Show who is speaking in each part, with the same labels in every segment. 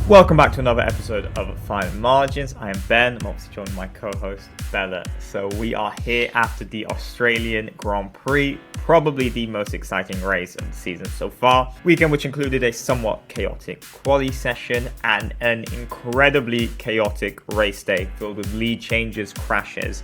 Speaker 1: Welcome back to another episode of Fine Margins. I am Ben. I'm obviously joined by my co-host Bella. So we are here after the Australian Grand Prix, probably the most exciting race of the season so far. Weekend which included a somewhat chaotic quali session and an incredibly chaotic race day filled with lead changes, crashes,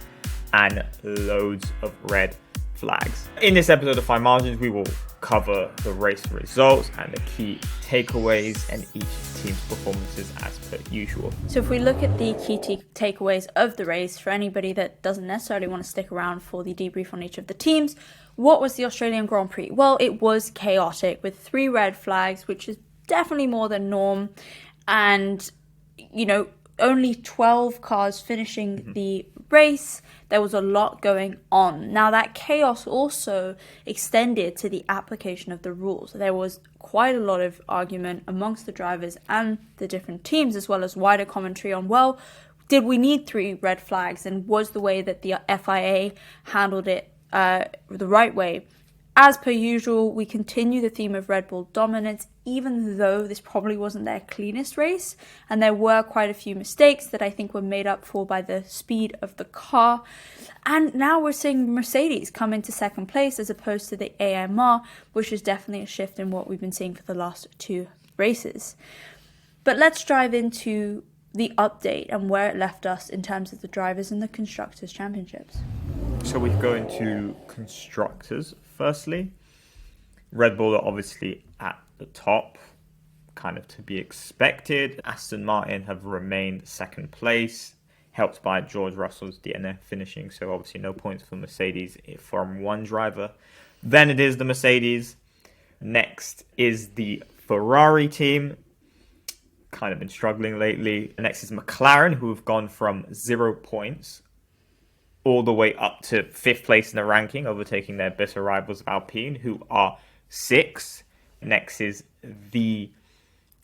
Speaker 1: and loads of red flags. In this episode of Fine Margins, we will cover the race results and the key takeaways and each team's performances as per usual.
Speaker 2: So if we look at the key takeaways of the race, for anybody that doesn't necessarily want to stick around for the debrief on each of the teams, what was the Australian Grand Prix? Well, it was chaotic with 3 red flags, which is definitely more than norm. And, only 12 cars finishing the race. There was a lot going on. Now that chaos also extended to the application of the rules. There was quite a lot of argument amongst the drivers and the different teams, as well as wider commentary on, well, did we need 3 red flags, and was the way that the FIA handled it the right way? As per usual, we continue the theme of Red Bull dominance, even though this probably wasn't their cleanest race, and there were quite a few mistakes that I think were made up for by the speed of the car. And now we're seeing Mercedes come into second place as opposed to the AMR, which is definitely a shift in what we've been seeing for the last 2 races. But let's dive into the update and where it left us in terms of the drivers and the constructors championships.
Speaker 1: So we go into constructors firstly. Red Bull are obviously at the top, kind of to be expected. Aston Martin have remained second place, helped by George Russell's DNF finishing, so obviously no points for Mercedes from one driver. Then it is the Mercedes. Next is the Ferrari team, kind of been struggling lately. Next is McLaren, who have gone from 0 points all the way up to 5th place in the ranking, overtaking their bitter rivals of Alpine, who are 6. Next is the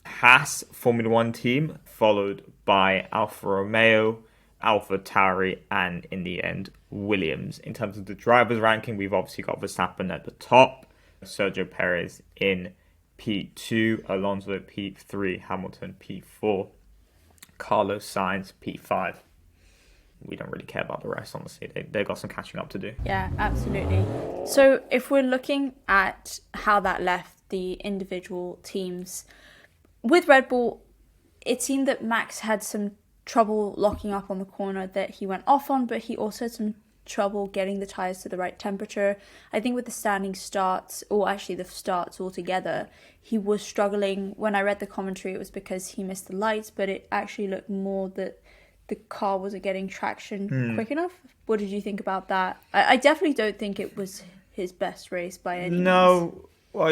Speaker 1: Haas Formula 1 team, followed by Alfa Romeo, Alfa Tauri, and in the end, Williams. In terms of the drivers' ranking, we've obviously got Verstappen at the top, Sergio Perez in P2, Alonso at P3, Hamilton P4, Carlos Sainz P5. We don't really care about the rest, honestly. They've got some catching up to do.
Speaker 2: Yeah, absolutely. So if we're looking at how that left the individual teams, with Red Bull, it seemed that Max had some trouble locking up on the corner that he went off on, but he also had some trouble getting the tyres to the right temperature. I think with the standing starts, or actually the starts altogether, he was struggling. When I read the commentary, it was because he missed the lights, but it actually looked more that the car wasn't getting traction quick enough. What did you think about that? I definitely don't think it was his best race by any means.
Speaker 1: No, well,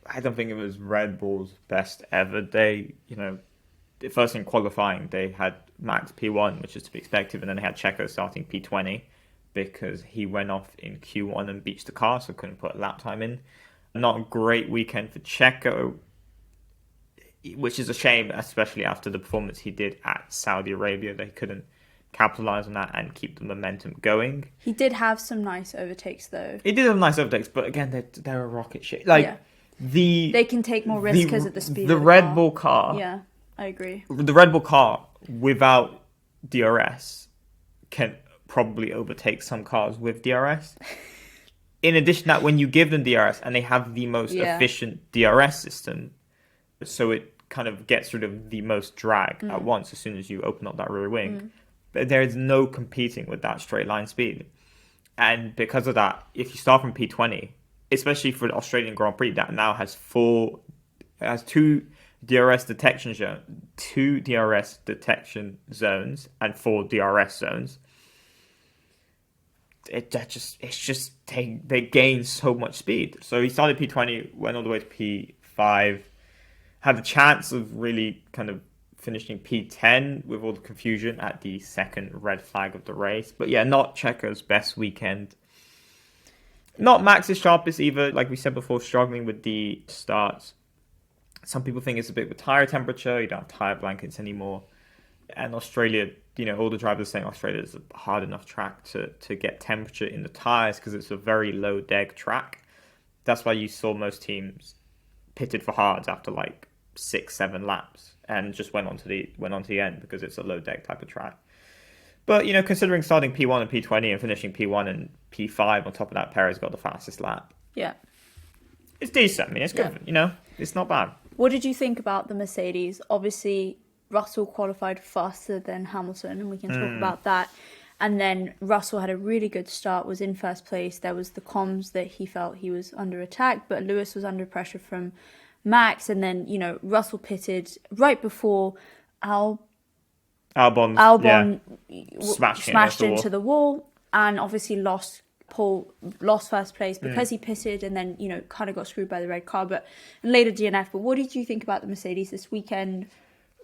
Speaker 1: I don't think it was Red Bull's best ever. They, first in qualifying, they had Max P1, which is to be expected, and then they had Checo starting P20 because he went off in Q1 and beached the car, so couldn't put lap time in. Not a great weekend for Checo, which is a shame, especially after the performance he did at Saudi Arabia. They couldn't capitalize on that and keep the momentum going.
Speaker 2: He did have some nice overtakes, though.
Speaker 1: He did have nice overtakes, but again, they're a rocket ship. They
Speaker 2: can take more risks because of the speed
Speaker 1: the
Speaker 2: of the
Speaker 1: Red
Speaker 2: car.
Speaker 1: Bull car.
Speaker 2: Yeah, I agree.
Speaker 1: The Red Bull car without DRS can probably overtake some cars with DRS. In addition to that, when you give them DRS and they have the most efficient DRS system, so it kind of gets rid of the most drag at once as soon as you open up that rear wing. But there is no competing with that straight line speed. And because of that, if you start from P20, especially for the Australian Grand Prix, that now has 2 DRS detection zones and 4 DRS zones. They gain so much speed. So he started P20, went all the way to P5, had the chance of really kind of finishing P10 with all the confusion at the second red flag of the race. But yeah, not Checo's best weekend. Not Max's sharpest either. Like we said before, struggling with the starts. Some people think it's a bit with tyre temperature. You don't have tyre blankets anymore. And Australia, all the drivers are saying Australia is a hard enough track to get temperature in the tyres because it's a very low deg track. That's why you saw most teams pitted for hards after 6-7 laps, and just went on to the end because it's a low deck type of track. But, considering starting P1 and P20 and finishing P1 and P5 on top of that, Perez got the fastest lap.
Speaker 2: Yeah.
Speaker 1: It's decent. I mean, it's good. It's not bad.
Speaker 2: What did you think about the Mercedes? Obviously, Russell qualified faster than Hamilton, and we can talk about that. And then Russell had a really good start, was in first place. There was the comms that he felt he was under attack, but Lewis was under pressure from Max. And then, Russell pitted right before Albon smashed into the wall, and obviously lost first place because he pitted, and then kind of got screwed by the red car, but later DNF. But what did you think about the Mercedes this weekend?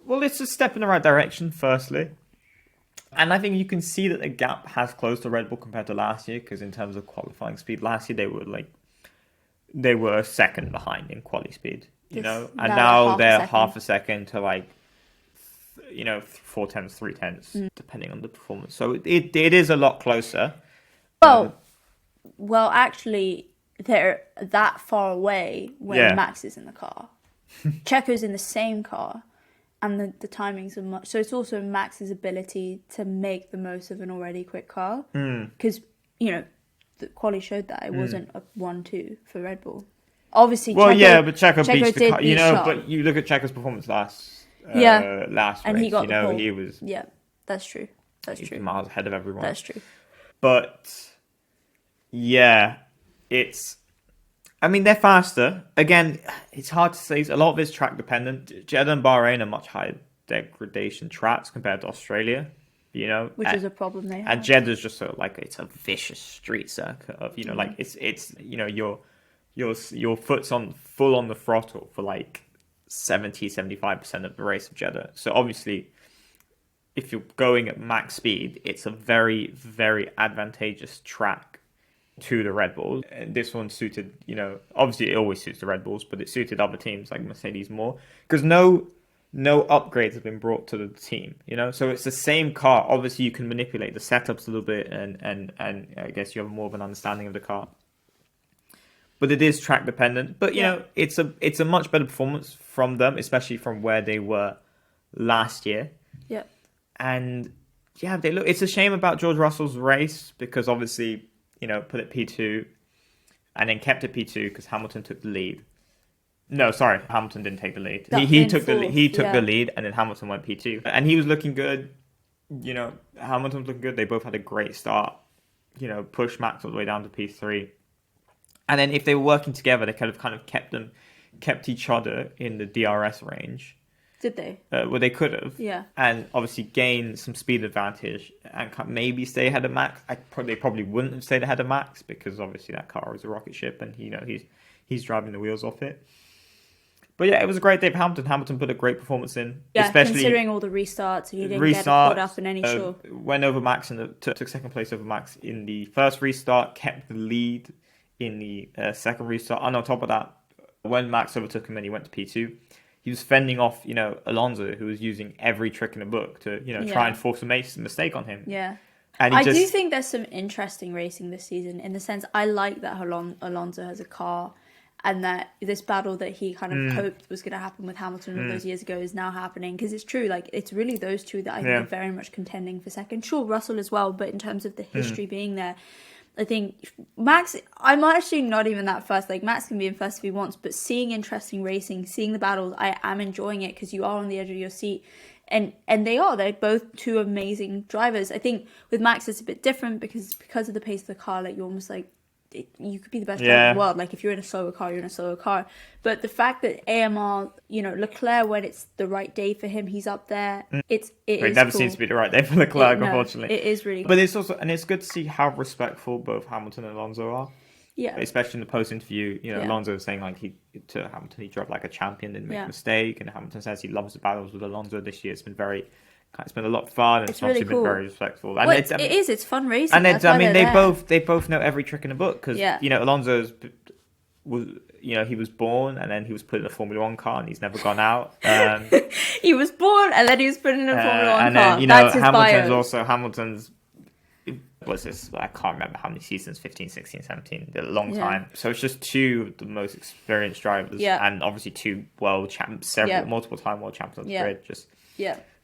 Speaker 1: Well, it's a step in the right direction, firstly, and I think you can see that the gap has closed to Red Bull compared to last year, because in terms of qualifying speed, last year they were second behind in quali speed, and now they're half a second to 4/10, 3/10, depending on the performance. So it is a lot closer.
Speaker 2: Well, actually, they're that far away when Max is in the car. Checo's in the same car, and the timings are much. So it's also Max's ability to make the most of an already quick car, because the quali showed that it wasn't a 1-2 for Red Bull. Obviously,
Speaker 1: but Checo beat the car. But you look at Checo's performance last
Speaker 2: and
Speaker 1: race,
Speaker 2: he got the pole.
Speaker 1: He was
Speaker 2: that's true. That's true.
Speaker 1: Miles ahead of everyone.
Speaker 2: That's true.
Speaker 1: But they're faster. Again, it's hard to say. A lot of it's track dependent. Jeddah and Bahrain are much higher degradation tracks compared to Australia.
Speaker 2: Which is a problem they have.
Speaker 1: And Jeddah's just it's a vicious street circuit of it's your foot's full on the throttle for 70-75% of the race of Jeddah. So obviously, if you're going at max speed, it's a very, very advantageous track to the Red Bulls. And this one suited, obviously it always suits the Red Bulls, but it suited other teams like Mercedes more, because no upgrades have been brought to the team, so it's the same car. Obviously you can manipulate the setups a little bit, and I guess you have more of an understanding of the car, but it is track dependent. But it's a much better performance from them, especially from where they were last year. And it's a shame about George Russell's race, because obviously put it P2 and then kept it P2 because Hamilton took the lead. No, sorry, Hamilton didn't take the lead. He took the lead, and then Hamilton went P2, and he was looking good. Hamilton was looking good. They both had a great start. Pushed Max all the way down to P3, and then if they were working together, they could have kind of kept each other in the DRS range.
Speaker 2: Did they?
Speaker 1: Well, they could have.
Speaker 2: Yeah. And
Speaker 1: obviously gain some speed advantage and maybe stay ahead of Max. They probably wouldn't have stayed ahead of Max, because obviously that car is a rocket ship, and he's driving the wheels off it. But it was a great day for Hamilton. Hamilton put a great performance in.
Speaker 2: Yeah,
Speaker 1: especially
Speaker 2: considering all the restarts, and you didn't get caught up in any
Speaker 1: went over Max and took second place over Max in the first restart, kept the lead in the second restart. And on top of that, when Max overtook him and he went to P2, he was fending off, Alonso, who was using every trick in the book to, try and force a mistake on him.
Speaker 2: Yeah.
Speaker 1: And
Speaker 2: I do think there's some interesting racing this season, in the sense I like that Alonso has a car, and that this battle that he kind of hoped was going to happen with Hamilton all those years ago is now happening, because it's true. It's really those two that I think are very much contending for second. Sure, Russell as well, but in terms of the history being there, I think Max, I'm actually not even that first. Max can be in first if he wants, but seeing interesting racing, seeing the battles, I am enjoying it, because you are on the edge of your seat. And they're both two amazing drivers. I think with Max it's a bit different, because of the pace of the car, you're almost you could be the best driver in the world. If you're in a slower car, you're in a slower car. But the fact that AMR, Leclerc, when it's the right day for him, he's up there. It
Speaker 1: never seems to be the right day for Leclerc, unfortunately.
Speaker 2: It is really cool.
Speaker 1: But it's also, and it's good to see how respectful both Hamilton and Alonso are.
Speaker 2: Yeah.
Speaker 1: Especially in the post interview, Alonso was saying to Hamilton he drove like a champion, didn't make a mistake, and Hamilton says he loves the battles with Alonso this year. It's been a lot of fun, and it's obviously
Speaker 2: really cool.
Speaker 1: been very respectful. And
Speaker 2: it's fun racing.
Speaker 1: And they both know every trick in the book, because Alonso's he was born and then he was put in a Formula One car and he's never gone out.
Speaker 2: He was born and then he was put in a Formula One car.
Speaker 1: And then Hamilton's was this, I can't remember how many seasons, 15, 16, 17, a long
Speaker 2: Yeah.
Speaker 1: time. So it's just two of the most experienced drivers,
Speaker 2: Yeah.
Speaker 1: and obviously two world champs, multiple time world champions on the grid, just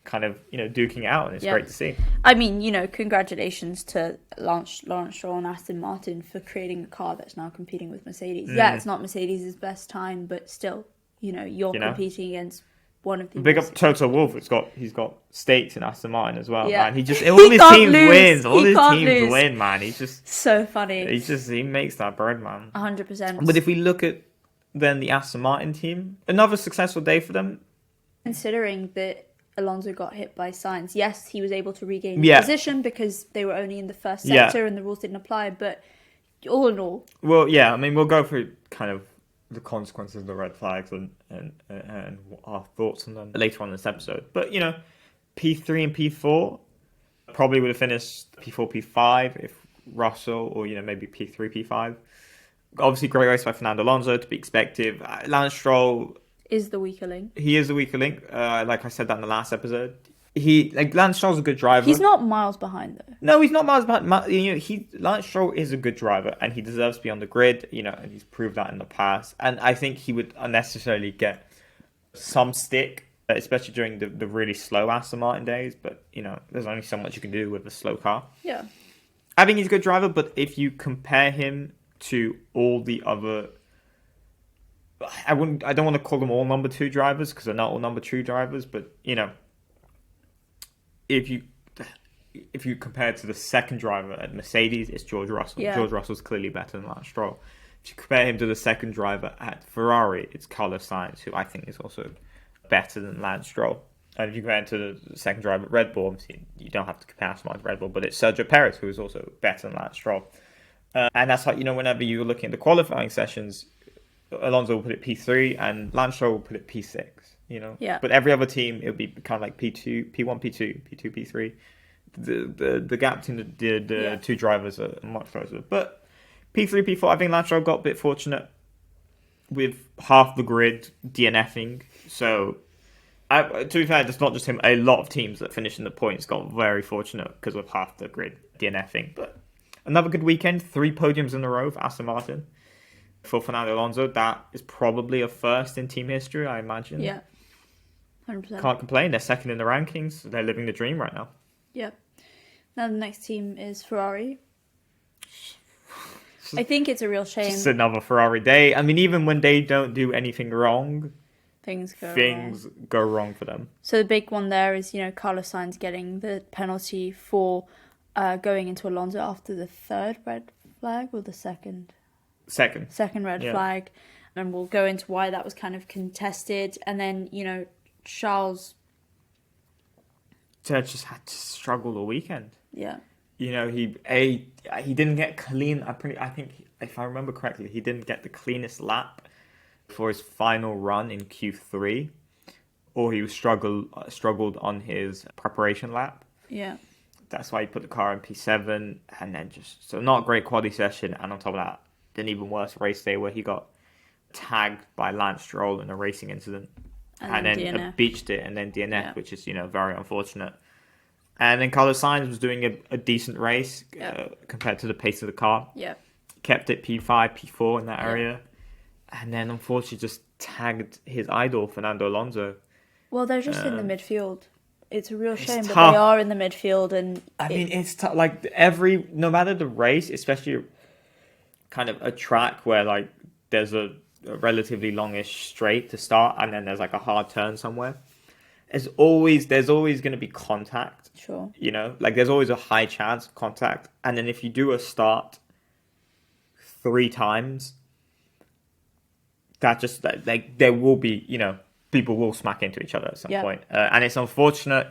Speaker 1: kind of, duking it out, and it's great to see.
Speaker 2: I mean, congratulations to Lance Stroll and Aston Martin for creating a car that's now competing with Mercedes. Yeah, it's not Mercedes' best time, but still, you're competing against one of the
Speaker 1: big up Toto Wolff. He's got stakes in Aston Martin as well, man. He just all his teams wins. All his teams win, man. He's just
Speaker 2: so funny.
Speaker 1: He makes that bread, man.
Speaker 2: 100%.
Speaker 1: But if we look at then the Aston Martin team, another successful day for them.
Speaker 2: Considering that Alonso got hit by Sainz, yes, he was able to regain his position because they were only in the first sector and the rules didn't apply. But all in all,
Speaker 1: well, I mean, we'll go through kind of the consequences of the red flags and our thoughts on them later on in this episode. But P3 and P4 probably would have finished P4, P5 if Russell, or maybe P3, P5. Obviously, great race by Fernando Alonso, to be expected. Lance Stroll
Speaker 2: is the weaker link.
Speaker 1: He is the weaker link. Like I said that in the last episode. Lance Stroll's a good driver.
Speaker 2: He's not miles behind though.
Speaker 1: No, he's not miles behind. Lance Stroll is a good driver, and he deserves to be on the grid. And he's proved that in the past. And I think he would unnecessarily get some stick, especially during the really slow Aston Martin days. But there's only so much you can do with a slow car.
Speaker 2: Yeah.
Speaker 1: I think he's a good driver, but if you compare him to all the other, I don't want to call them all number 2 drivers because they're not all number 2 drivers, but if you compare it to the second driver at Mercedes, it's George Russell.
Speaker 2: Yeah.
Speaker 1: George Russell's clearly better than Lance Stroll. If you compare him to the second driver at Ferrari, it's Carlos Sainz, who I think is also better than Lance Stroll. And if you compare him to the second driver at Red Bull, obviously you don't have to compare Aston Martin to Red Bull, but it's Sergio Perez, who is also better than Lance Stroll. And that's like, whenever you're looking at the qualifying sessions, Alonso will put it P3 and Lance Stroll will put it P6,
Speaker 2: Yeah.
Speaker 1: But every other team, it would be kind of like P2, P1, P2, P2, P3. The gap between the two drivers are much closer. But P3, P4, I think Lance Stroll got a bit fortunate with half the grid DNFing. So, to be fair, it's not just him. A lot of teams that finished in the points got very fortunate because of half the grid DNFing. But another good weekend, 3 podiums in a row for Aston Martin. For Fernando Alonso, that is probably a first in team history, I imagine.
Speaker 2: Yeah, 100%.
Speaker 1: Can't complain. They're second in the rankings. They're living the dream right now.
Speaker 2: Yeah. Now the next team is Ferrari. I think it's a real shame.
Speaker 1: Just another Ferrari day. I mean, even when they don't do anything wrong,
Speaker 2: things
Speaker 1: go wrong for them.
Speaker 2: So the big one there is, Carlos Sainz getting the penalty for going into Alonso after the third red flag or the second? Second red flag. And we'll go into why that was kind of contested. And then, Charles
Speaker 1: just had to struggle all weekend.
Speaker 2: Yeah.
Speaker 1: He didn't get clean. I think if I remember correctly, he didn't get the cleanest lap for his final run in Q3, or he struggled on his preparation lap.
Speaker 2: Yeah.
Speaker 1: That's why he put the car in P7, and then so not a great quality session, and on top of that, an even worse race day where he got tagged by Lance Stroll in a racing incident, and then beached it, and then DNF, which is very unfortunate. And then Carlos Sainz was doing a decent race compared to the pace of the car.
Speaker 2: Yeah.
Speaker 1: Kept it P5, P4 in that area. And then unfortunately just tagged his idol, Fernando Alonso.
Speaker 2: Well, they're just in the midfield. It's a real shame, but
Speaker 1: tough.
Speaker 2: they are in the midfield. And
Speaker 1: it's tough. Like, no matter the race, especially kind of a track where, there's a relatively longish straight to start, and then there's, a hard turn somewhere. There's always going to be contact.
Speaker 2: Sure.
Speaker 1: There's always a high chance of contact. And then if you do a start 3 times, that just, there will be, people will smack into each other at some point. And it's unfortunate,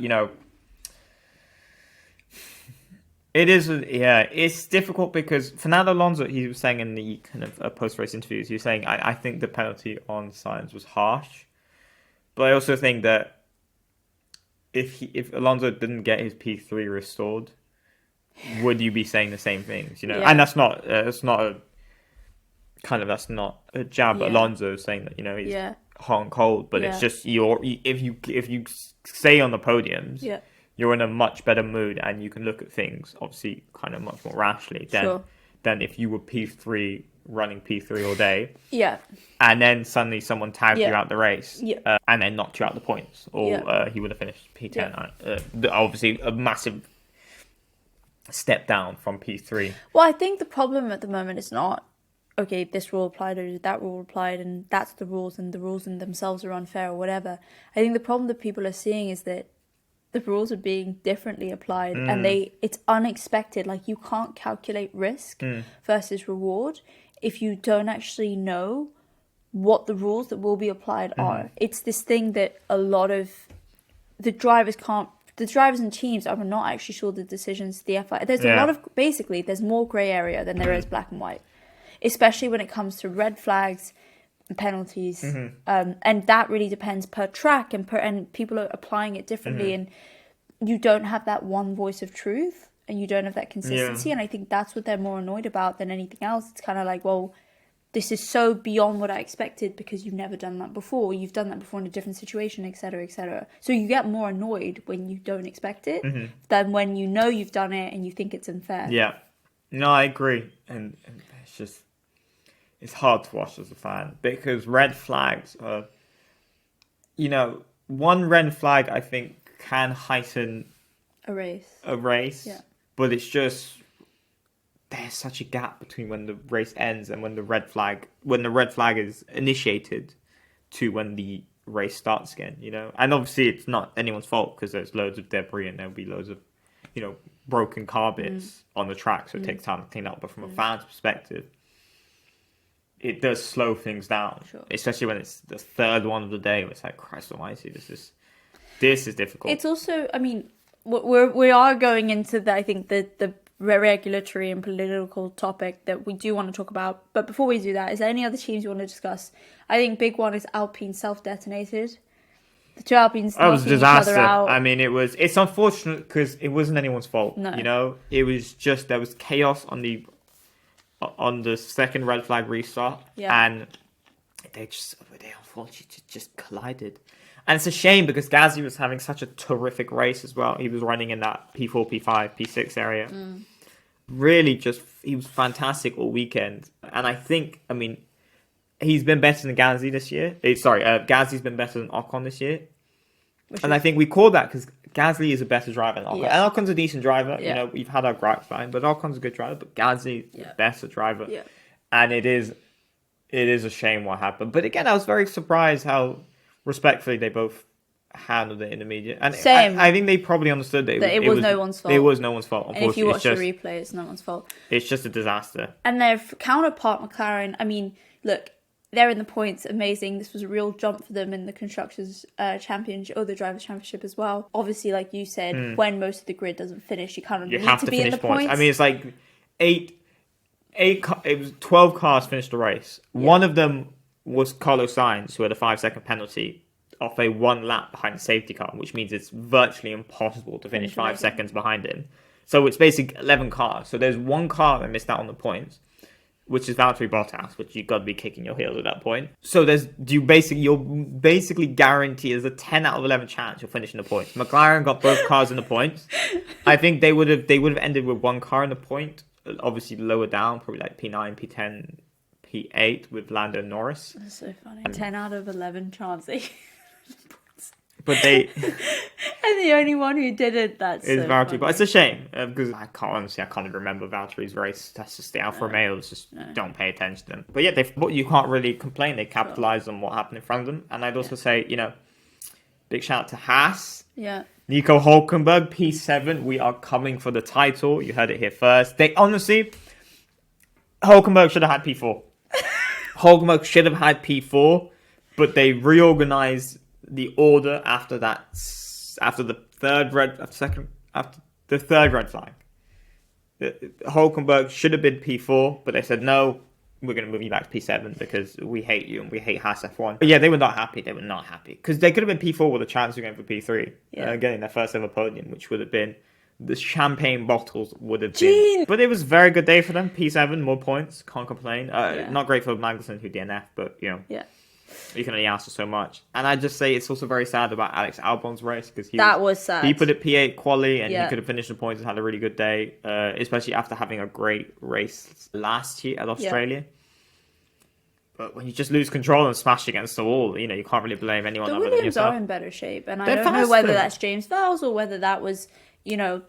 Speaker 1: it is, it's difficult because Fernando Alonso, he was saying in the kind of post-race interviews, he was saying, I think the penalty on Sainz was harsh. But I also think that if Alonso didn't get his P3 restored, would you be saying the same things? And that's not a jab at Alonso saying that he's hot and cold, but it's just if you stay on the podiums, you're in a much better mood and you can look at things obviously kind of much more rationally than if you were P3 running P3 all day.
Speaker 2: Yeah.
Speaker 1: And then suddenly someone tagged you out the race and then knocked you out the points, or he would have finished P10. Obviously, a massive step down from P3.
Speaker 2: Well, I think the problem at the moment is not, okay, this rule applied or that rule applied and that's the rules and the rules in themselves are unfair or whatever. I think the problem that people are seeing is that the rules are being differently applied and it's unexpected. Like, you can't calculate risk versus reward if you don't actually know what the rules that will be applied are. It's this thing that a lot of the drivers and teams are not actually sure the decisions the FI. There's a lot of, basically, there's more grey area than there is black and white, especially when it comes to red flags and penalties. And that really depends per track and people are applying it differently. And you don't have that one voice of truth and you don't have that consistency. And I think that's what they're more annoyed about than anything else. It's kind of like, well, this is so beyond what I expected because you've never done that before. You've done that before in a different situation, etc., etc. So you get more annoyed when you don't expect it than when you know you've done it and you think it's unfair.
Speaker 1: Yeah. No, I agree. And it's just, it's hard to watch as a fan because red flags are, one red flag I think can heighten
Speaker 2: a race.
Speaker 1: Yeah. But it's just, there's such a gap between when the race ends and when the red flag is initiated to when the race starts again, And obviously it's not anyone's fault because there's loads of debris and there'll be loads of, broken car bits on the track. So it takes time to clean up. But from a fan's perspective, it does slow things down, especially when it's the third one of the day. Where it's like, Christ Almighty, this is difficult.
Speaker 2: It's also, I mean, we are going into the regulatory and political topic that we do want to talk about. But before we do that, is there any other teams you want to discuss? I think big one is Alpine self-detonated. The two Alpines
Speaker 1: was a disaster.
Speaker 2: Each other out.
Speaker 1: I mean, it's unfortunate because it wasn't anyone's fault.
Speaker 2: No.
Speaker 1: It was just there was chaos on the second red flag restart, and they unfortunately just collided. And it's a shame because Gasly was having such a terrific race as well. He was running in that P4, P5, P6 area. Really he was fantastic all weekend. And I think, he's been better than Gasly this year. Gasly's been better than Ocon this year. And I think we call that because Gasly is a better driver than Ocon. Yeah. And Ocon's a decent driver.
Speaker 2: Yeah.
Speaker 1: We've had our gripes fine, but Ocon's a good driver. But Gasly is a better driver.
Speaker 2: Yeah.
Speaker 1: And it is a shame what happened. But again, I was very surprised how respectfully they both handled it in the media. And
Speaker 2: Same.
Speaker 1: I think they probably understood that
Speaker 2: it was no one's fault.
Speaker 1: It was no one's fault.
Speaker 2: And if you watch the replay, it's no one's fault.
Speaker 1: It's just a disaster.
Speaker 2: And their counterpart, McLaren, look, they're in the points, amazing. This was a real jump for them in the Constructors' Championship, or the Drivers' Championship as well. Obviously, like you said, when most of the grid doesn't finish, you kind of need to be in the points.
Speaker 1: It's like it was 12 cars finished the race. Yeah. One of them was Carlos Sainz, who had a 5-second penalty off a one lap behind the safety car, which means it's virtually impossible to finish 5 seconds behind him. So it's basically 11 cars. So there's one car that missed out on the points, which is Valtteri Bottas, which you've got to be kicking your heels at that point. So you're basically guaranteed there's a 10 out of 11 chance you'll finish in the points. McLaren got both cars in the points. I think they would have ended with one car in the point, obviously lower down, probably like P9, P10, P8 with Lando Norris.
Speaker 2: That's so funny. 10 out of 11 chance.
Speaker 1: But they...
Speaker 2: And the only one who did it, that's
Speaker 1: is
Speaker 2: so
Speaker 1: Valtteri.
Speaker 2: funny.
Speaker 1: But it's a shame because I can't even remember Valtteri's race. That's just the Alfa Romeos. Just don't pay attention to them. But yeah, you can't really complain. They capitalised on what happened in front of them. And I'd also say, big shout out to Haas.
Speaker 2: Yeah.
Speaker 1: Nico Hülkenberg, P7. We are coming for the title. You heard it here first. They honestly, Hülkenberg should have had P4. Hülkenberg should have had P4, but they reorganised the order after the third red flag. Hülkenberg should have been P4, but they said no, we're going to move you back to P7 because we hate you and we hate Haas F1. But yeah, they were not happy. Because they could have been P4 with a chance of going for P3, getting their first ever podium, which would have been the champagne bottles would have been. But it was a very good day for them. P7, more points, can't complain. Not great for Magnussen who DNF, but
Speaker 2: Yeah.
Speaker 1: You can only ask for so much. And I just say it's also very sad about Alex Albon's race because
Speaker 2: That was sad.
Speaker 1: He put it P8 quali and
Speaker 2: Yeah.
Speaker 1: he could have finished the points and had a really good day, especially after having a great race last year at Australia. But when you just lose control and smash against the wall, you can't really blame anyone
Speaker 2: The
Speaker 1: other than
Speaker 2: Williams
Speaker 1: yourself.
Speaker 2: are in better shape, and
Speaker 1: They're
Speaker 2: I don't know whether
Speaker 1: faster.
Speaker 2: that's James Vowles or whether that was, the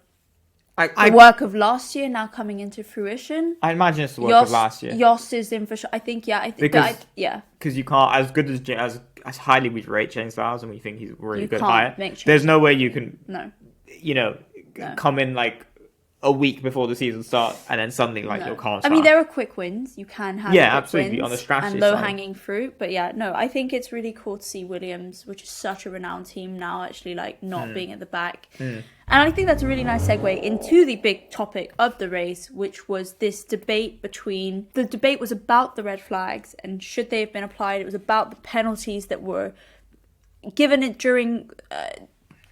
Speaker 1: I
Speaker 2: work of last year now coming into fruition.
Speaker 1: imagine it's the work of last year.
Speaker 2: Yoss is in for sure. I think,
Speaker 1: Because
Speaker 2: yeah.
Speaker 1: Because you can't, as good as highly we rate James Vowles and we think he's really
Speaker 2: You
Speaker 1: good
Speaker 2: can't
Speaker 1: higher,
Speaker 2: make changes.
Speaker 1: there's no way you can,
Speaker 2: No.
Speaker 1: come in like a week before the season starts and then suddenly like your car
Speaker 2: I mean, there are quick wins. You can have quick
Speaker 1: absolutely,
Speaker 2: wins
Speaker 1: on the strategy
Speaker 2: and low
Speaker 1: side.
Speaker 2: hanging fruit. But yeah, no, I think it's really cool to see Williams, which is such a renowned team now, actually like not being at the back. And I think that's a really nice segue into the big topic of the race, which was this debate between... The debate was about the red flags and should they have been applied. It was about the penalties that were given it during...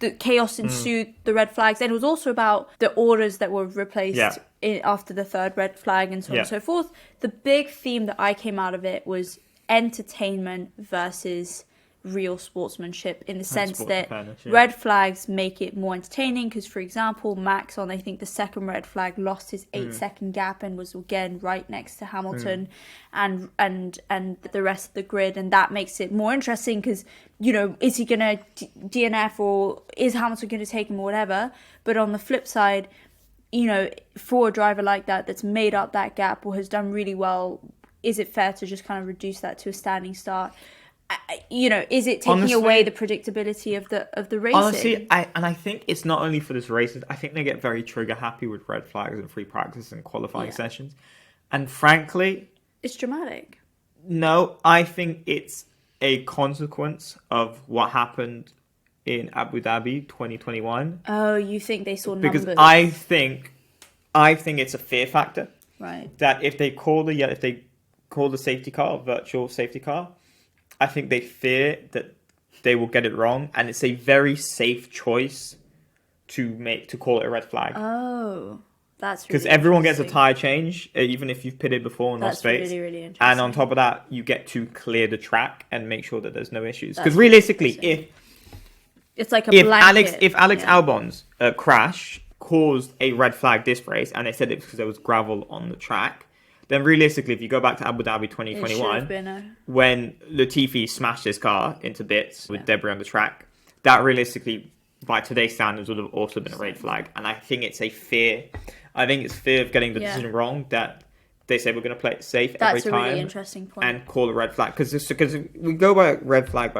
Speaker 2: the chaos ensued, the red flags, and it was also about the orders that were replaced after the third red flag and so on and so forth. The big theme that I came out of it was entertainment versus real sportsmanship, in the sense that red flags make it more entertaining because, for example, Max on I think the second red flag lost his 8-second gap and was again right next to Hamilton and the rest of the grid, and that makes it more interesting because is he gonna DNF or is Hamilton gonna take him or whatever. But on the flip side, for a driver like that that's made up that gap or has done really well, is it fair to just kind of reduce that to a standing start? Is it taking away the predictability of the racing?
Speaker 1: Honestly, I think it's not only for this races. I think they get very trigger happy with red flags and free practice and qualifying sessions. And frankly,
Speaker 2: it's dramatic.
Speaker 1: No, I think it's a consequence of what happened in Abu Dhabi 2021.
Speaker 2: Oh, you think they saw numbers?
Speaker 1: Because I think it's a fear factor.
Speaker 2: Right.
Speaker 1: That if they call the safety car, virtual safety car, I think they fear that they will get it wrong, and it's a very safe choice to call it a red flag.
Speaker 2: Oh, that's
Speaker 1: because everyone gets a tire change, even if you've pitted before and lost space.
Speaker 2: That's really interesting.
Speaker 1: And on top of that, you get to clear the track and make sure that there's no issues. Because realistically, if
Speaker 2: it's like a blanket.
Speaker 1: If Alex Albon's crash caused a red flag this race, and they said it because there was gravel on the track, then realistically, if you go back to Abu Dhabi 2021, when Latifi smashed his car into bits with debris on the track, that realistically, by today's standards, would have also been a red flag. And I think it's a fear. I think it's fear of getting the decision wrong that they say we're going to play it safe every time.
Speaker 2: That's a really interesting point.
Speaker 1: And call a red flag. Because we go by red flag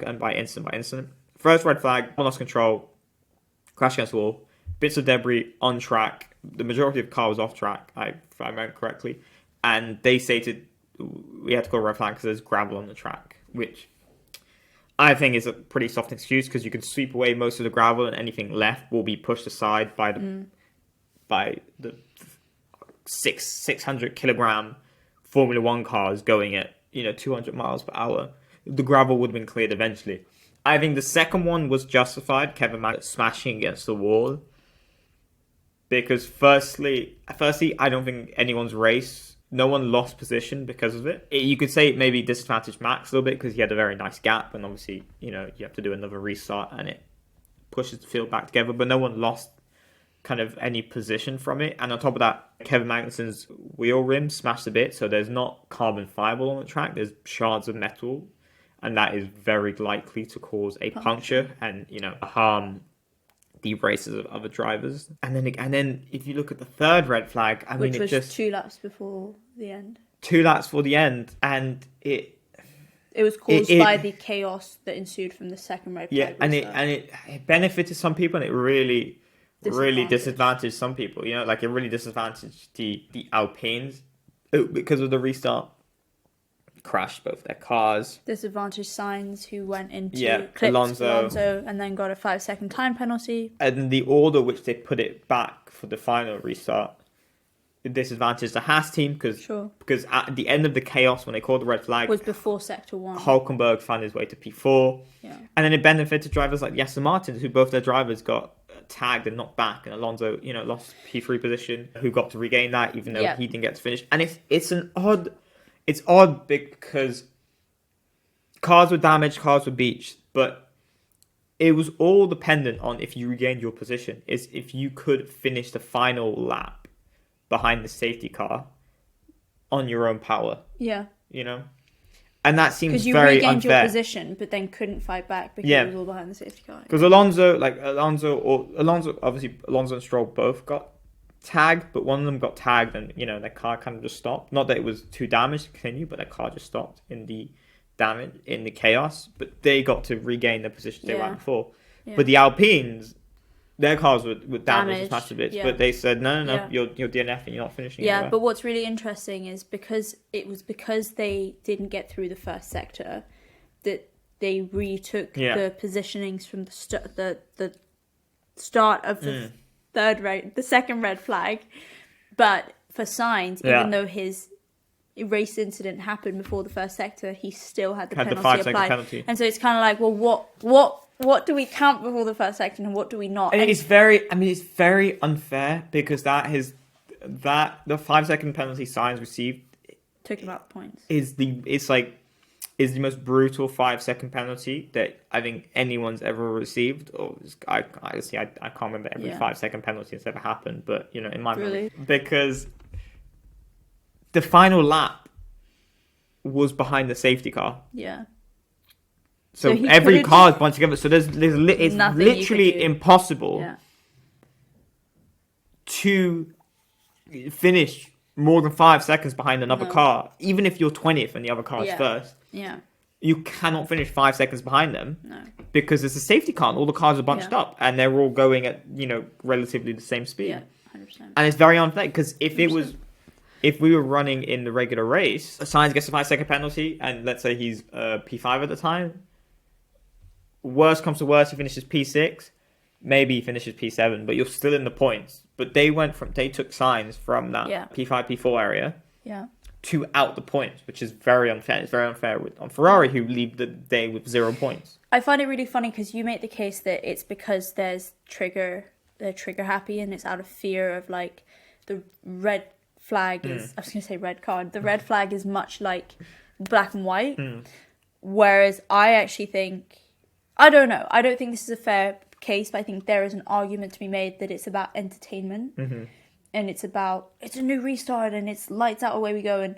Speaker 1: and by incident. First red flag, lost control, crash against the wall, bits of debris on track. The majority of the car was off track, if I remember correctly. And they stated we had to call a red flag because there's gravel on the track, which I think is a pretty soft excuse because you can sweep away most of the gravel and anything left will be pushed aside by the 600 kilogram Formula One cars going at 200 miles per hour. The gravel would have been cleared eventually. I think the second one was justified, Kevin Magnussen smashing against the wall. Because firstly, I don't think anyone's race, no one lost position because of it. You could say it maybe disadvantaged Max a little bit because he had a very nice gap, and obviously, you have to do another restart and it pushes the field back together, but no one lost kind of any position from it. And on top of that, Kevin Magnussen's wheel rim smashed a bit, so there's not carbon fibre on the track, there's shards of metal, and that is very likely to cause a puncture and, harm the races of other drivers. And then if you look at the third red flag,
Speaker 2: which was 2 laps before the end.
Speaker 1: 2 laps for the end, and it
Speaker 2: was caused by the chaos that ensued from the second red flag.
Speaker 1: Yeah, and it benefited some people, and it really disadvantaged some people. It really disadvantaged the Alpines because of the restart. Crashed both their cars.
Speaker 2: Disadvantaged Sainz, who went into Alonso and then got a 5-second time penalty.
Speaker 1: And the order which they put it back for the final restart disadvantaged the Haas team because at the end of the chaos when they called the red flag
Speaker 2: was before sector 1.
Speaker 1: Hulkenberg found his way to P4.
Speaker 2: Yeah.
Speaker 1: And then it benefited drivers like Aston Martin, who both their drivers got tagged and knocked back, and Alonso lost P3 position, who got to regain that even though he didn't get to finish. And it's odd because cars were damaged, cars were beached, but it was all dependent on if you regained your position. Is if you could finish the final lap behind the safety car on your own power.
Speaker 2: Yeah.
Speaker 1: You know, and that seems
Speaker 2: Because you
Speaker 1: very
Speaker 2: regained
Speaker 1: unfair.
Speaker 2: your position, but then couldn't fight back because it was all behind the safety car.
Speaker 1: Because Alonso and Stroll both got tagged, but one of them got tagged, and their car kind of just stopped. Not that it was too damaged to continue, but their car just stopped in the chaos. But they got to regain the position they were at before. Yeah. But the Alpines, their cars were damaged massive bits, but they said no, you're DNF and you're not finishing.
Speaker 2: Yeah, but what's really interesting is because they didn't get through the first sector that they retook the positionings from the start of the the second red flag. But for Sainz, even though his race incident happened before the first sector, he still had the penalty
Speaker 1: 5-second
Speaker 2: applied.
Speaker 1: penalty.
Speaker 2: And so it's kind of like, well, what do we count before the first sector and what do we not?
Speaker 1: And it's very unfair because the 5-second penalty Sainz received
Speaker 2: took him out the points.
Speaker 1: Is the most brutal 5-second penalty that I think anyone's ever received. Or I can't remember every 5-second penalty that's ever happened, but in my memory, because the final lap was behind the safety car.
Speaker 2: Yeah.
Speaker 1: So every car is bunched together. So it's literally impossible to finish more than 5 seconds behind another car, even if you're 20th and the other car is first.
Speaker 2: Yeah.
Speaker 1: You cannot finish 5 seconds behind them.
Speaker 2: No.
Speaker 1: Because it's a safety car and all the cars are bunched up and they're all going at, relatively the same speed.
Speaker 2: Yeah, 100%.
Speaker 1: And it's very unfair because if we were running in the regular race, Sainz gets a 5-second penalty and let's say he's P5 at the time. Worst comes to worst, he finishes P6. Maybe he finishes P7, but you're still in the points. But they took Sainz from that P5, P4 area to out the points, which is very unfair. It's very unfair on Ferrari, who leave the day with 0 points.
Speaker 2: I find it really funny because you make the case that it's because they're trigger happy and it's out of fear of like the red flag is. I was going to say red card. The red flag is much like black and white, whereas I actually think. I don't know. I don't think this is a fair case, but I think there is an argument to be made that it's about entertainment, and it's a new restart, and it's lights out, away we go,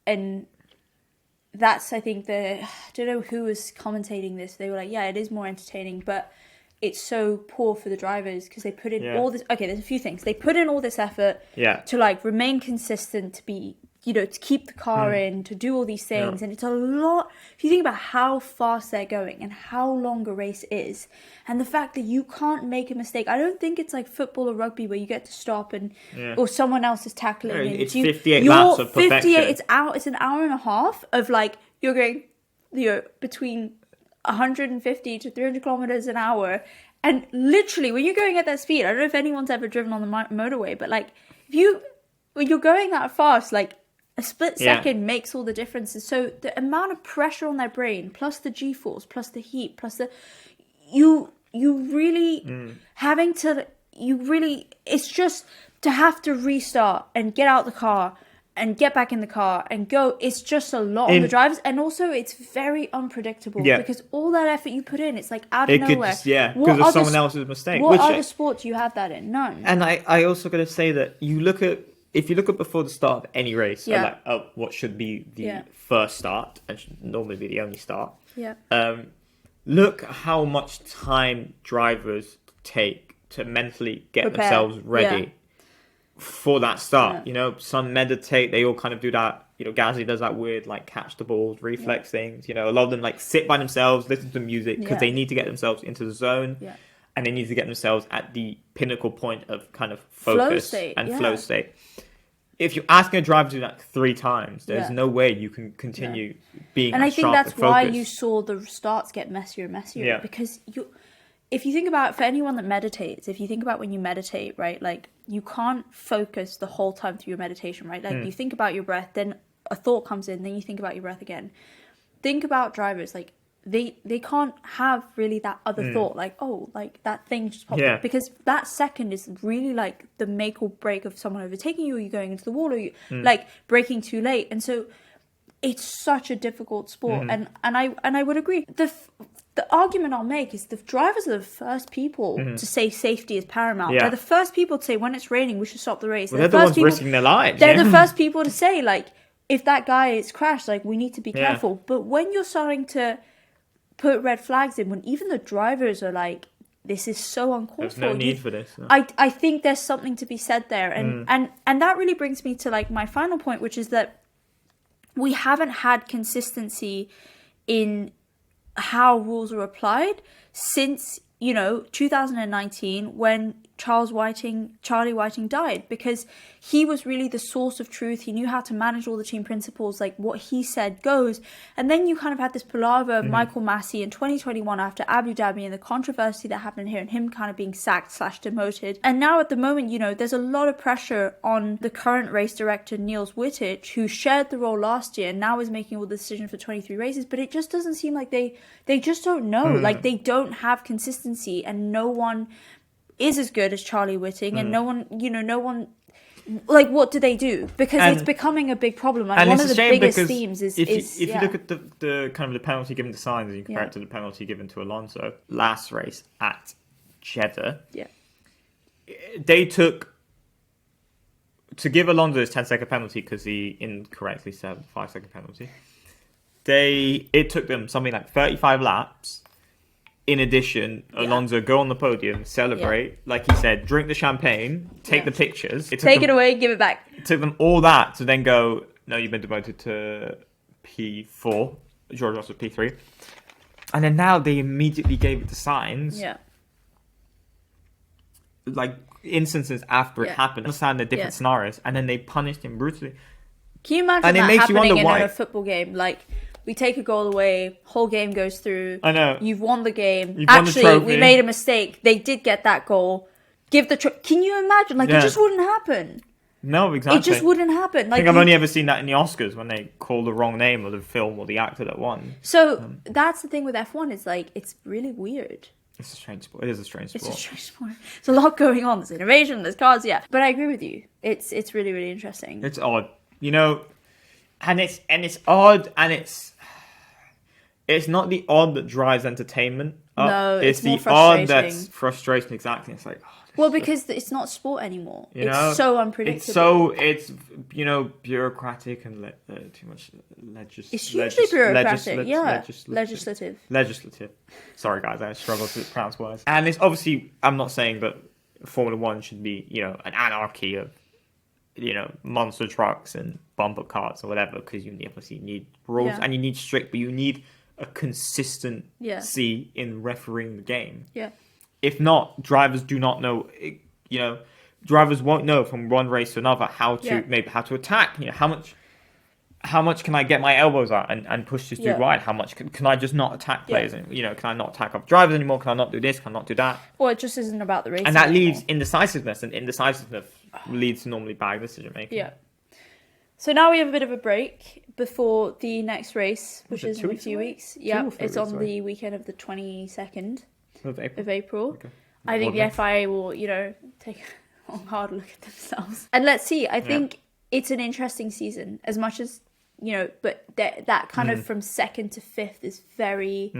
Speaker 2: and that's I think I don't know who was commentating this. They were like, yeah, it is more entertaining, but it's so poor for the drivers because they put in all this. Okay, there's a few things. They put in all this effort to like remain consistent, to be. To keep the car in, to do all these things. And it's a lot. If you think about how fast they're going and how long a race is, and the fact that you can't make a mistake. I don't think it's like football or rugby where you get to stop and or someone else is tackling.
Speaker 1: No, it's 58 laps of perfection.
Speaker 2: It's an hour and a half of like, you're going between 150 to 300 kilometers an hour. And literally, when you're going at that speed, I don't know if anyone's ever driven on the motorway, but like, when you're going that fast, like, a split second makes all the differences. So the amount of pressure on their brain, plus the G-force, plus the heat, plus the you really it's just to have to restart and get out the car and get back in the car and go. It's just a lot on the drivers, and also it's very unpredictable because all that effort you put in, it's like out of nowhere.
Speaker 1: Because of someone else's mistake.
Speaker 2: What other sport do you have that in? None.
Speaker 1: And I also got to say that if you look at before the start of any race, what should be the first start and should normally be the only start. Look how much time drivers take to mentally get themselves ready for that start. Some meditate, they all kind of do that. Gasly does that weird like catch the balls reflex things. A lot of them like sit by themselves, listen to music because they need to get themselves into the zone. And they need to get themselves at the pinnacle point of kind of focus flow state. If you're asking a driver to do that 3 times, there's no way you can continue being.
Speaker 2: And I think that's
Speaker 1: why
Speaker 2: you saw the starts get messier and messier because if you think about, for anyone that meditates, if you think about when you meditate, right, like you can't focus the whole time through your meditation, right? Like you think about your breath, then a thought comes in, then you think about your breath again. Think about drivers, like. They can't have really that other thought, like, oh, like that thing just popped up, because that second is really like the make or break of someone overtaking you, or you going into the wall, or you like braking too late. And so it's such a difficult sport, and I would agree. The argument I'll make is the drivers are the first people to say safety is paramount.
Speaker 1: Yeah.
Speaker 2: They're the first people to say when it's raining we should stop the race.
Speaker 1: Well, they're the ones risking their lives.
Speaker 2: They're the first people to say, like, if that guy is crashed, like, we need to be
Speaker 1: Yeah.
Speaker 2: careful. But when you're starting to put red flags in, when even the drivers are like, this is so uncalled for.
Speaker 1: There's no need for this. No.
Speaker 2: I think there's something to be said there, and that really brings me to like my final point, which is that we haven't had consistency in how rules are applied since 2019 when Charlie Whiting died, because he was really the source of truth. He knew how to manage all the team principles, like what he said goes. And then you kind of had this palaver of Michael Massey in 2021 after Abu Dhabi and the controversy that happened here and him kind of being sacked/demoted. And now at the moment, there's a lot of pressure on the current race director, Niels Wittich, who shared the role last year and now is making all the decisions for 23 races. But it just doesn't seem like they just don't know. Like, they don't have consistency, and no one is as good as Charlie Whiting, and no one, like, what do they do? Because it's becoming a big problem. And one of the biggest themes is
Speaker 1: if you look at the kind of the penalty given to Sainz and you compare it to the penalty given to Alonso last race at Jeddah, they took to give Alonso his 10-second penalty because he incorrectly said 5-second penalty. It took them something like 35 laps. In addition, Alonso go on the podium, celebrate, like he said, drink the champagne, take the pictures.
Speaker 2: Take it away, give it back.
Speaker 1: It took them all that to then go, no, you've been demoted to P4, George Russell P3. And then now they immediately gave it to Sainz.
Speaker 2: Yeah.
Speaker 1: Like, instances after it happened. I understand the different scenarios. And then they punished him brutally.
Speaker 2: Can you imagine that happening in a football game? Like, we take a goal away, whole game goes through.
Speaker 1: I know.
Speaker 2: You've won the game.
Speaker 1: You've won the trophy.
Speaker 2: We made a mistake. They did get that goal. Can you imagine? Like, it just wouldn't happen.
Speaker 1: No, exactly.
Speaker 2: It just wouldn't happen. Like,
Speaker 1: I think I've only ever seen that in the Oscars when they call the wrong name of the film or the actor that won.
Speaker 2: So that's the thing with F1 is, like, it's really weird.
Speaker 1: It's a strange sport. It is a strange sport.
Speaker 2: It's a strange sport. There's a lot going on. There's innovation, there's cars, But I agree with you. It's really, really interesting.
Speaker 1: It's odd. And it's odd, and it's not the odd that drives entertainment up.
Speaker 2: No, it's
Speaker 1: the
Speaker 2: more
Speaker 1: odd that's frustration. Exactly. It's like,
Speaker 2: because it's not sport anymore. It's so unpredictable.
Speaker 1: It's bureaucratic and too much
Speaker 2: It's hugely bureaucratic. Legislative.
Speaker 1: Sorry, guys, I struggle to pronounce words. And it's obviously, I'm not saying that Formula One should be, an anarchy of, monster trucks and bumper cars or whatever, because you obviously need rules and you need strict, but you need a consistency in refereeing the game.
Speaker 2: Yeah.
Speaker 1: If not, drivers do not know. Drivers won't know from one race to another how to attack. How much can I get my elbows out and push this dude wide? How much can I just not attack players? And can I not attack other drivers anymore? Can I not do this? Can I not do that?
Speaker 2: Well, it just isn't about the race.
Speaker 1: And that leaves indecisiveness, and indecisiveness leads to normally bad decision making.
Speaker 2: Yeah. So now we have a bit of a break before the next race, which is in a few weeks. Yeah, it's on the weekend of the 22nd of April. Okay. I think the FIA will, take a hard look at themselves. And let's see. I think it's an interesting season, as much as, but that kind of from second to fifth is very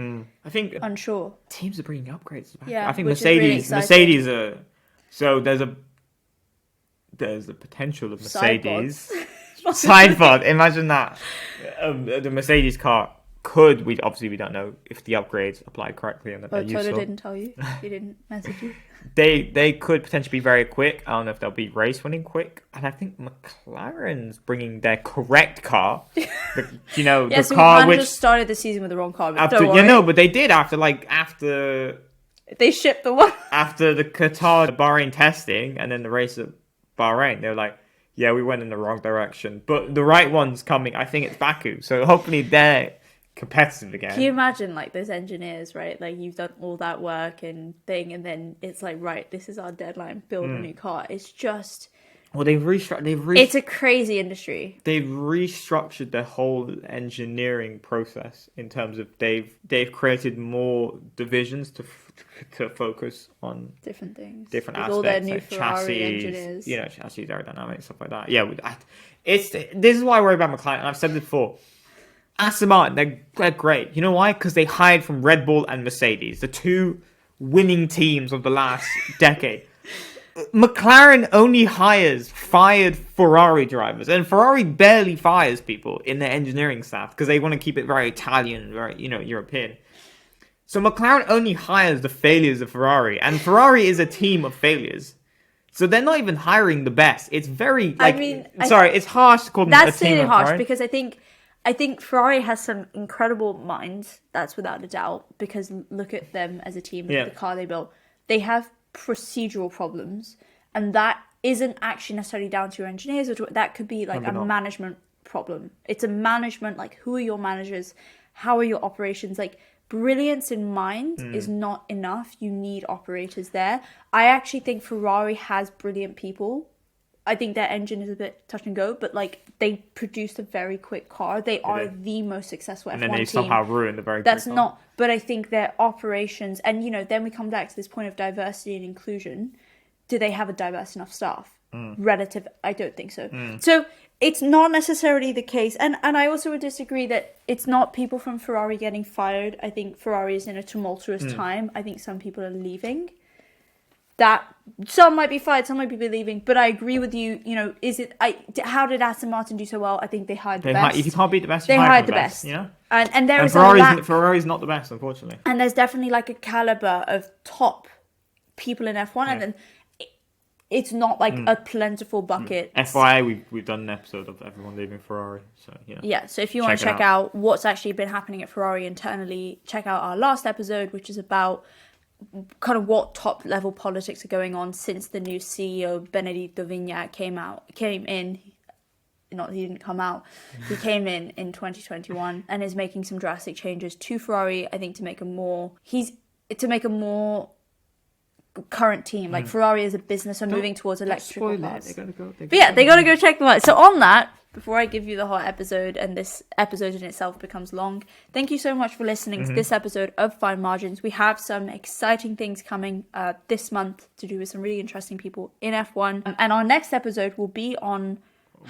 Speaker 1: I think
Speaker 2: unsure.
Speaker 1: Teams are bringing upgrades back.
Speaker 2: Yeah,
Speaker 1: I think
Speaker 2: Mercedes
Speaker 1: are... So there's the potential of Mercedes... Sidepod. Imagine that. The Mercedes car we don't know if the upgrades apply correctly and that they're useful.
Speaker 2: Toto didn't tell you. He didn't message you.
Speaker 1: They could potentially be very quick. I don't know if they'll be race winning quick. And I think McLaren's bringing their correct car. The
Speaker 2: so
Speaker 1: car which
Speaker 2: just started the season with the wrong car. But
Speaker 1: but they did after
Speaker 2: they shipped the one
Speaker 1: after the Bahrain testing and then the race at Bahrain. They were like, yeah, we went in the wrong direction, but the right one's coming. I think it's Baku, so hopefully they're competitive again.
Speaker 2: Can you imagine, like, those engineers, right? Like, you've done all that work and then it's like, right, this is our deadline, build a new car. It's just...
Speaker 1: Well,
Speaker 2: it's a crazy industry.
Speaker 1: They've restructured their whole engineering process in terms of they've created more divisions to focus on
Speaker 2: different things,
Speaker 1: different
Speaker 2: with
Speaker 1: aspects,
Speaker 2: all their new
Speaker 1: like
Speaker 2: Ferrari
Speaker 1: chassis,
Speaker 2: engineers.
Speaker 1: Chassis, aerodynamics, stuff like that. Yeah, this is why I worry about McLaren. And I've said it before. Aston Martin, they're great. You know why? Because they hired from Red Bull and Mercedes, the two winning teams of the last decade. McLaren only hires fired Ferrari drivers, and Ferrari barely fires people in their engineering staff because they want to keep it very Italian and very, European. So McLaren only hires the failures of Ferrari, and Ferrari is a team of failures. So they're not even hiring the best. It's very it's harsh to call them a team of Ferrari.
Speaker 2: That's really harsh because I think Ferrari has some incredible minds. That's without a doubt. Because look at them as a team, the car they built. They have procedural problems, and that isn't actually necessarily down to your engineers. Or that could be like management problem. It's a management, like who are your managers? How are your operations? Like brilliance in mind is not enough. You need operators there. I actually think Ferrari has brilliant people. I think their engine is a bit touch and go, but like they produced a very quick car. They are the most successful F1 team.
Speaker 1: And then they somehow ruined the very quick
Speaker 2: That's
Speaker 1: car.
Speaker 2: not, but I think their operations, and then we come back to this point of diversity and inclusion. Do they have a diverse enough staff? Relative, I don't think so. So it's not necessarily the case. And I also would disagree that it's not people from Ferrari getting fired. I think Ferrari is in a tumultuous time. I think some people are leaving. That some might be fired, some might be leaving, but I agree with you. How did Aston Martin do so well? I think they hired the best.
Speaker 1: If you can't beat the best,
Speaker 2: they hired the best. And there is
Speaker 1: Ferrari's not the best, unfortunately.
Speaker 2: And there's definitely like a caliber of top people in F1, and then it's not like a plentiful bucket.
Speaker 1: FYI, we've done an episode of everyone leaving Ferrari, so
Speaker 2: yeah. So if you want to check out what's actually been happening at Ferrari internally, check out our last episode, which is about kind of what top level politics are going on since the new CEO Benedetto Vignac came in. Not he didn't come out. He came in 2021 and is making some drastic changes to Ferrari. I think to make a more current team. Like Ferrari as a business are moving towards electrical cars. They gotta go check them out. So on that, before I give you the whole episode and this episode in itself becomes long, thank you so much for listening to this episode of Fine Margins. We have some exciting things coming this month to do with some really interesting people in F1. And our next episode will be on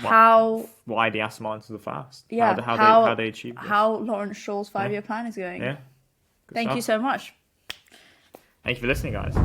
Speaker 1: why the Aston Martins are fast.
Speaker 2: Yeah,
Speaker 1: how they achieve this.
Speaker 2: How Lawrence Stroll's 5-year plan is going.
Speaker 1: Yeah.
Speaker 2: Thank you so much.
Speaker 1: Thank you for listening, guys.